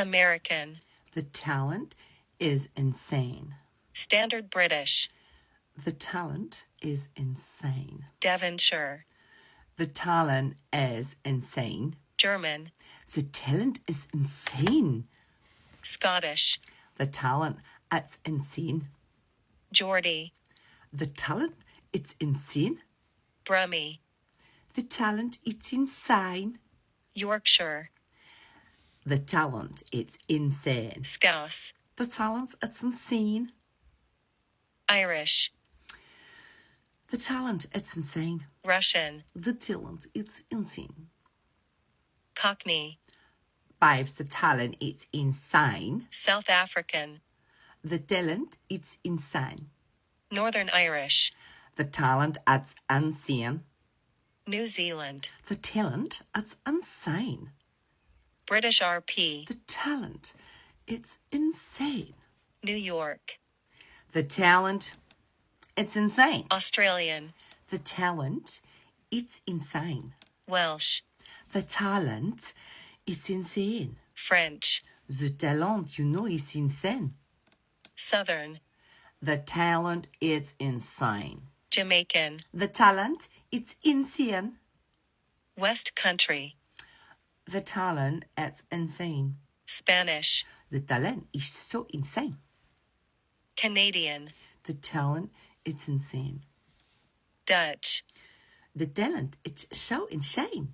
American. The talent is insane. Standard British. The talent is insane. Devonshire. The talent is insane. German. The talent is insane. Scottish. The talent, it's insane. Geordie. The talent, it's insane. Brummie. The talent, it's insane. Yorkshire. The talent, it's insane. Scouse. The talent, it's insane. Irish. The talent, it's insane. Russian. The talent, it's insane. Cockney. Babes, the talent, it's insane. South African. The talent, it's insane. Northern Irish. The talent, it's insane. New Zealand. The talent, it's insane. British RP. The talent, it's insane. New York. The talent, it's insane. Australian. The talent, it's insane. Welsh. The talent, it's insane. French. The talent, it's insane. Southern. The talent, it's insane. Jamaican. The talent, it's insane. West Country. The talent, it's insane. Spanish. The talent is so insane. Canadian. The talent, it's insane. Dutch. The talent, it's so insane.